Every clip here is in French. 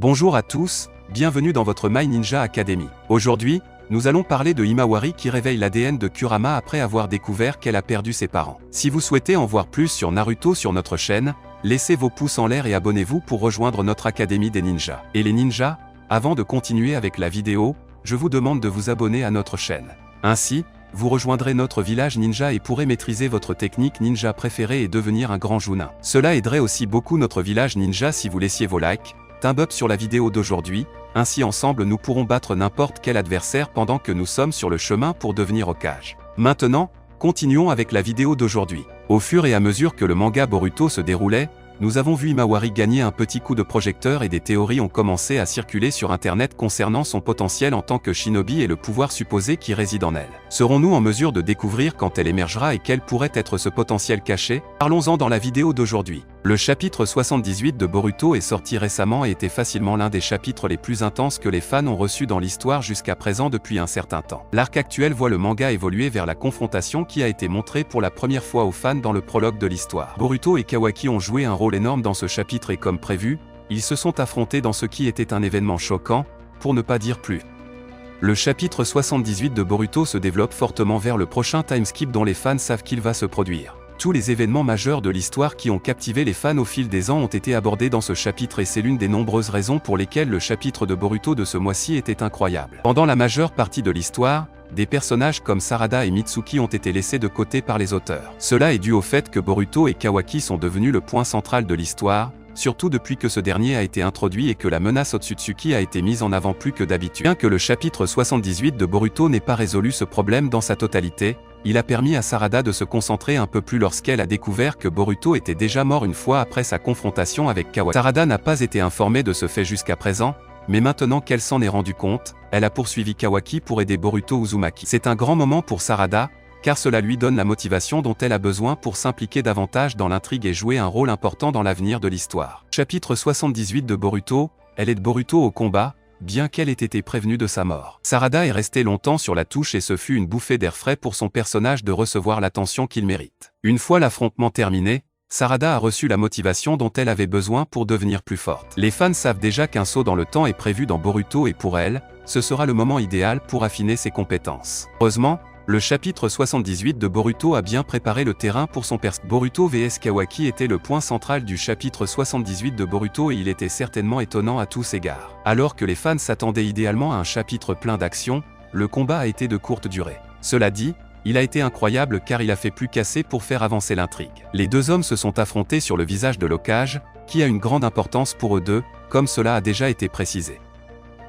Bonjour à tous, bienvenue dans votre My Ninja Academy. Aujourd'hui, nous allons parler de Himawari qui réveille l'ADN de Kurama après avoir découvert qu'elle a perdu ses parents. Si vous souhaitez en voir plus sur Naruto sur notre chaîne, laissez vos pouces en l'air et abonnez-vous pour rejoindre notre Académie des Ninjas. Et les ninjas, avant de continuer avec la vidéo, je vous demande de vous abonner à notre chaîne. Ainsi, vous rejoindrez notre village ninja et pourrez maîtriser votre technique ninja préférée et devenir un grand Jounin. Cela aiderait aussi beaucoup notre village ninja si vous laissiez vos likes, thumb up sur la vidéo d'aujourd'hui, ainsi ensemble nous pourrons battre n'importe quel adversaire pendant que nous sommes sur le chemin pour devenir Hokage. Maintenant, continuons avec la vidéo d'aujourd'hui. Au fur et à mesure que le manga Boruto se déroulait, nous avons vu Himawari gagner un petit coup de projecteur et des théories ont commencé à circuler sur internet concernant son potentiel en tant que shinobi et le pouvoir supposé qui réside en elle. Serons-nous en mesure de découvrir quand elle émergera et quel pourrait être ce potentiel caché? Parlons-en dans la vidéo d'aujourd'hui. Le chapitre 78 de Boruto est sorti récemment et était facilement l'un des chapitres les plus intenses que les fans ont reçus dans l'histoire jusqu'à présent depuis un certain temps. L'arc actuel voit le manga évoluer vers la confrontation qui a été montrée pour la première fois aux fans dans le prologue de l'histoire. Boruto et Kawaki ont joué un rôle énorme dans ce chapitre et comme prévu, ils se sont affrontés dans ce qui était un événement choquant, pour ne pas dire plus. Le chapitre 78 de Boruto se développe fortement vers le prochain timeskip dont les fans savent qu'il va se produire. Tous les événements majeurs de l'histoire qui ont captivé les fans au fil des ans ont été abordés dans ce chapitre et c'est l'une des nombreuses raisons pour lesquelles le chapitre de Boruto de ce mois-ci était incroyable. Pendant la majeure partie de l'histoire, des personnages comme Sarada et Mitsuki ont été laissés de côté par les auteurs. Cela est dû au fait que Boruto et Kawaki sont devenus le point central de l'histoire, surtout depuis que ce dernier a été introduit et que la menace Otsutsuki a été mise en avant plus que d'habitude. Bien que le chapitre 78 de Boruto n'ait pas résolu ce problème dans sa totalité, il a permis à Sarada de se concentrer un peu plus lorsqu'elle a découvert que Boruto était déjà mort une fois après sa confrontation avec Kawaki. Sarada n'a pas été informée de ce fait jusqu'à présent, mais maintenant qu'elle s'en est rendue compte, elle a poursuivi Kawaki pour aider Boruto Uzumaki. C'est un grand moment pour Sarada, car cela lui donne la motivation dont elle a besoin pour s'impliquer davantage dans l'intrigue et jouer un rôle important dans l'avenir de l'histoire. Chapitre 78 de Boruto, elle aide Boruto au combat, bien qu'elle ait été prévenue de sa mort. Sarada est restée longtemps sur la touche et ce fut une bouffée d'air frais pour son personnage de recevoir l'attention qu'il mérite. Une fois l'affrontement terminé, Sarada a reçu la motivation dont elle avait besoin pour devenir plus forte. Les fans savent déjà qu'un saut dans le temps est prévu dans Boruto et pour elle, ce sera le moment idéal pour affiner ses compétences. Heureusement, le chapitre 78 de Boruto a bien préparé le terrain pour son personnage. Boruto vs Kawaki était le point central du chapitre 78 de Boruto et il était certainement étonnant à tous égards. Alors que les fans s'attendaient idéalement à un chapitre plein d'action, le combat a été de courte durée. Cela dit, il a été incroyable car il a fait plus qu'assez pour faire avancer l'intrigue. Les deux hommes se sont affrontés sur le visage de l'Hokage, qui a une grande importance pour eux deux, comme cela a déjà été précisé.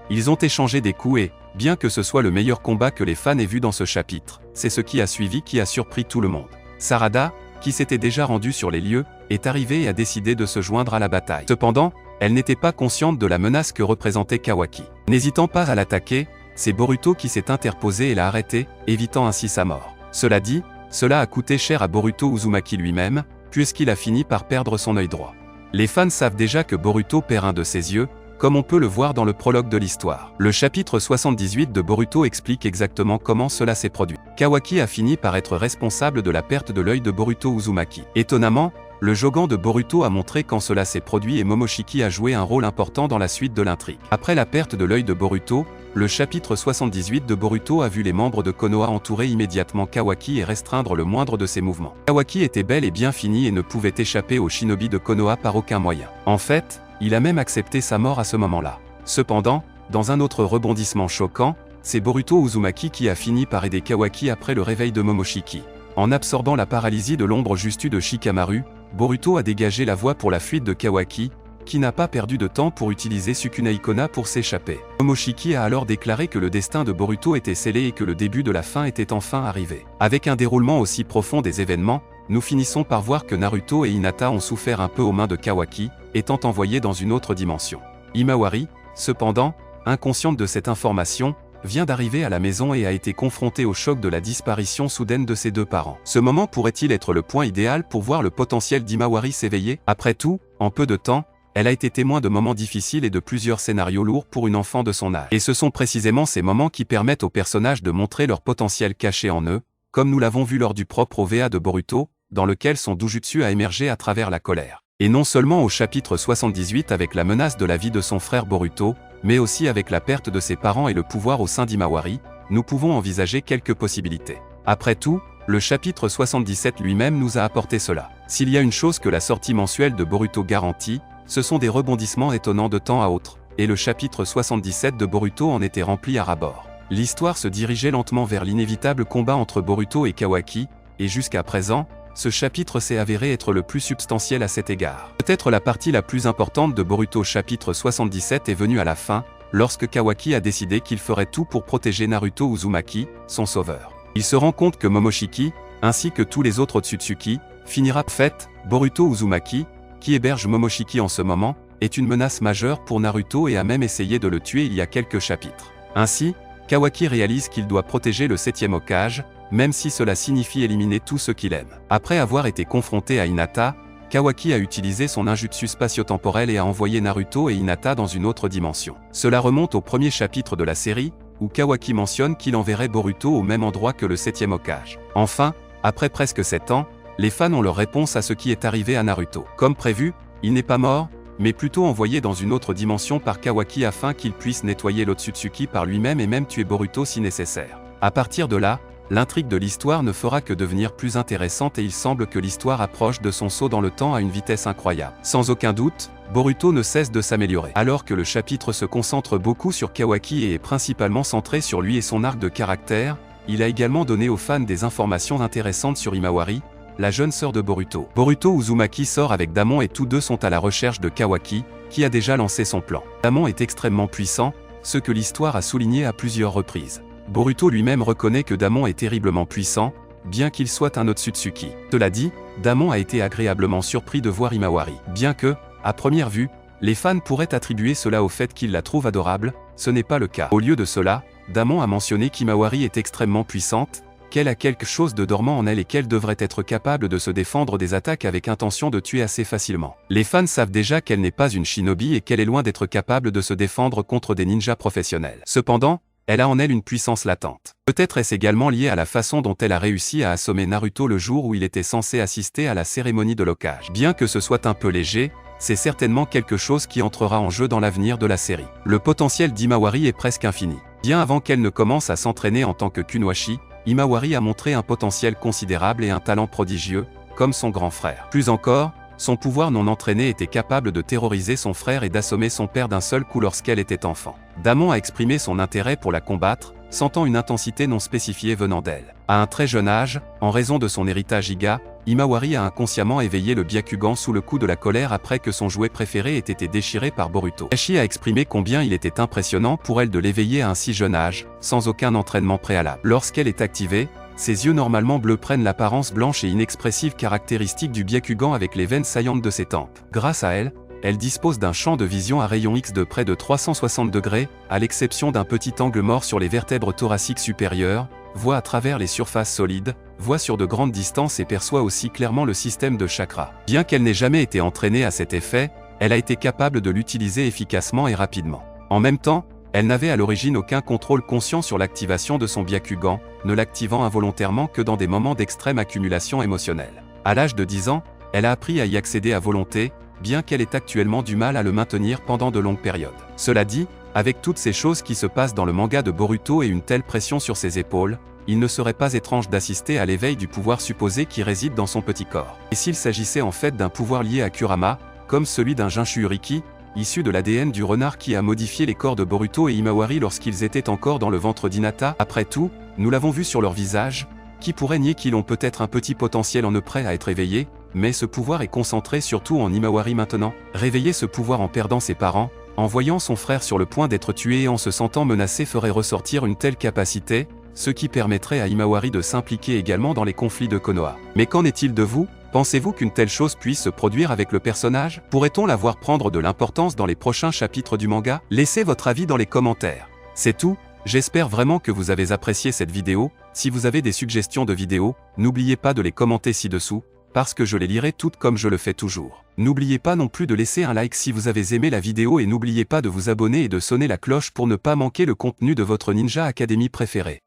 Ils ont échangé des coups et, bien que ce soit le meilleur combat que les fans aient vu dans ce chapitre, c'est ce qui a suivi qui a surpris tout le monde. Sarada, qui s'était déjà rendue sur les lieux, est arrivée et a décidé de se joindre à la bataille. Cependant, elle n'était pas consciente de la menace que représentait Kawaki. N'hésitant pas à l'attaquer, c'est Boruto qui s'est interposé et l'a arrêté, évitant ainsi sa mort. Cela dit, cela a coûté cher à Boruto Uzumaki lui-même, puisqu'il a fini par perdre son œil droit. Les fans savent déjà que Boruto perd un de ses yeux, comme on peut le voir dans le prologue de l'histoire. Le chapitre 78 de Boruto explique exactement comment cela s'est produit. Kawaki a fini par être responsable de la perte de l'œil de Boruto Uzumaki. Étonnamment, le Jogan de Boruto a montré quand cela s'est produit et Momoshiki a joué un rôle important dans la suite de l'intrigue. Après la perte de l'œil de Boruto, le chapitre 78 de Boruto a vu les membres de Konoha entourer immédiatement Kawaki et restreindre le moindre de ses mouvements. Kawaki était bel et bien fini et ne pouvait échapper au shinobi de Konoha par aucun moyen. En fait, il a même accepté sa mort à ce moment-là. Cependant, dans un autre rebondissement choquant, c'est Boruto Uzumaki qui a fini par aider Kawaki après le réveil de Momoshiki. En absorbant la paralysie de l'ombre Justu de Shikamaru, Boruto a dégagé la voie pour la fuite de Kawaki, qui n'a pas perdu de temps pour utiliser Sukuna Ikona pour s'échapper. Momoshiki a alors déclaré que le destin de Boruto était scellé et que le début de la fin était enfin arrivé. Avec un déroulement aussi profond des événements, nous finissons par voir que Naruto et Hinata ont souffert un peu aux mains de Kawaki, étant envoyés dans une autre dimension. Himawari, cependant, inconsciente de cette information, vient d'arriver à la maison et a été confrontée au choc de la disparition soudaine de ses deux parents. Ce moment pourrait-il être le point idéal pour voir le potentiel d'Himawari s'éveiller? Après tout, en peu de temps, elle a été témoin de moments difficiles et de plusieurs scénarios lourds pour une enfant de son âge. Et ce sont précisément ces moments qui permettent aux personnages de montrer leur potentiel caché en eux, comme nous l'avons vu lors du propre OVA de Boruto, dans lequel son doujutsu a émergé à travers la colère. Et non seulement au chapitre 78 avec la menace de la vie de son frère Boruto, mais aussi avec la perte de ses parents et le pouvoir au sein d'Himawari, nous pouvons envisager quelques possibilités. Après tout, le chapitre 77 lui-même nous a apporté cela. S'il y a une chose que la sortie mensuelle de Boruto garantit, ce sont des rebondissements étonnants de temps à autre, et le chapitre 77 de Boruto en était rempli à ras-bord. L'histoire se dirigeait lentement vers l'inévitable combat entre Boruto et Kawaki, et jusqu'à présent, ce chapitre s'est avéré être le plus substantiel à cet égard. Peut-être la partie la plus importante de Boruto chapitre 77 est venue à la fin, lorsque Kawaki a décidé qu'il ferait tout pour protéger Naruto Uzumaki, son sauveur. Il se rend compte que Momoshiki, ainsi que tous les autres Otsutsuki, finira fait. Boruto Uzumaki, qui héberge Momoshiki en ce moment, est une menace majeure pour Naruto et a même essayé de le tuer il y a quelques chapitres. Ainsi, Kawaki réalise qu'il doit protéger le 7e Hokage, même si cela signifie éliminer tout ce qu'il aime. Après avoir été confronté à Hinata, Kawaki a utilisé son ninjutsu spatio-temporel et a envoyé Naruto et Hinata dans une autre dimension. Cela remonte au premier chapitre de la série, où Kawaki mentionne qu'il enverrait Boruto au même endroit que le 7e Hokage. Enfin, après presque 7 ans, les fans ont leur réponse à ce qui est arrivé à Naruto. Comme prévu, il n'est pas mort, mais plutôt envoyé dans une autre dimension par Kawaki afin qu'il puisse nettoyer l'Otsutsuki par lui-même et même tuer Boruto si nécessaire. À partir de là, l'intrigue de l'histoire ne fera que devenir plus intéressante et il semble que l'histoire approche de son saut dans le temps à une vitesse incroyable. Sans aucun doute, Boruto ne cesse de s'améliorer. Alors que le chapitre se concentre beaucoup sur Kawaki et est principalement centré sur lui et son arc de caractère, il a également donné aux fans des informations intéressantes sur Himawari, la jeune sœur de Boruto. Boruto Uzumaki sort avec Damon et tous deux sont à la recherche de Kawaki, qui a déjà lancé son plan. Damon est extrêmement puissant, ce que l'histoire a souligné à plusieurs reprises. Boruto lui-même reconnaît que Damon est terriblement puissant, bien qu'il soit un Otsutsuki. Cela dit, Damon a été agréablement surpris de voir Himawari. Bien que, à première vue, les fans pourraient attribuer cela au fait qu'il la trouve adorable, ce n'est pas le cas. Au lieu de cela, Damon a mentionné qu'Himawari est extrêmement puissante, qu'elle a quelque chose de dormant en elle et qu'elle devrait être capable de se défendre des attaques avec intention de tuer assez facilement. Les fans savent déjà qu'elle n'est pas une shinobi et qu'elle est loin d'être capable de se défendre contre des ninjas professionnels. Cependant, elle a en elle une puissance latente. Peut-être est-ce également lié à la façon dont elle a réussi à assommer Naruto le jour où il était censé assister à la cérémonie de l'Hokage. Bien que ce soit un peu léger, c'est certainement quelque chose qui entrera en jeu dans l'avenir de la série. Le potentiel d'Himawari est presque infini. Bien avant qu'elle ne commence à s'entraîner en tant que Kunoichi, Himawari a montré un potentiel considérable et un talent prodigieux, comme son grand frère. Plus encore, son pouvoir non entraîné était capable de terroriser son frère et d'assommer son père d'un seul coup lorsqu'elle était enfant. Damon a exprimé son intérêt pour la combattre, sentant une intensité non spécifiée venant d'elle. À un très jeune âge, en raison de son héritage Iga, Himawari a inconsciemment éveillé le Byakugan sous le coup de la colère après que son jouet préféré ait été déchiré par Boruto. Kakashi a exprimé combien il était impressionnant pour elle de l'éveiller à un si jeune âge, sans aucun entraînement préalable. Lorsqu'elle est activée, ses yeux normalement bleus prennent l'apparence blanche et inexpressive caractéristique du Byakugan avec les veines saillantes de ses tempes. Grâce à elle, elle dispose d'un champ de vision à rayon X de près de 360 degrés, à l'exception d'un petit angle mort sur les vertèbres thoraciques supérieures, voit à travers les surfaces solides, voit sur de grandes distances et perçoit aussi clairement le système de chakras. Bien qu'elle n'ait jamais été entraînée à cet effet, elle a été capable de l'utiliser efficacement et rapidement. En même temps, elle n'avait à l'origine aucun contrôle conscient sur l'activation de son Byakugan, ne l'activant involontairement que dans des moments d'extrême accumulation émotionnelle. À l'âge de 10 ans, elle a appris à y accéder à volonté, bien qu'elle ait actuellement du mal à le maintenir pendant de longues périodes. Cela dit, avec toutes ces choses qui se passent dans le manga de Boruto et une telle pression sur ses épaules, il ne serait pas étrange d'assister à l'éveil du pouvoir supposé qui réside dans son petit corps. Et s'il s'agissait en fait d'un pouvoir lié à Kurama, comme celui d'un Jinchuriki, issu de l'ADN du renard qui a modifié les corps de Boruto et Himawari lorsqu'ils étaient encore dans le ventre d'Hinata. Après tout, nous l'avons vu sur leur visage, qui pourrait nier qu'ils ont peut-être un petit potentiel en eux prêt à être éveillés, mais ce pouvoir est concentré surtout en Himawari maintenant. Réveiller ce pouvoir en perdant ses parents, en voyant son frère sur le point d'être tué et en se sentant menacé ferait ressortir une telle capacité, ce qui permettrait à Himawari de s'impliquer également dans les conflits de Konoha. Mais qu'en est-il de vous? Pensez-vous qu'une telle chose puisse se produire avec le personnage? Pourrait-on la voir prendre de l'importance dans les prochains chapitres du manga? Laissez votre avis dans les commentaires. C'est tout, j'espère vraiment que vous avez apprécié cette vidéo. Si vous avez des suggestions de vidéos, n'oubliez pas de les commenter ci-dessous, parce que je les lirai toutes comme je le fais toujours. N'oubliez pas non plus de laisser un like si vous avez aimé la vidéo et n'oubliez pas de vous abonner et de sonner la cloche pour ne pas manquer le contenu de votre Ninja Academy préféré.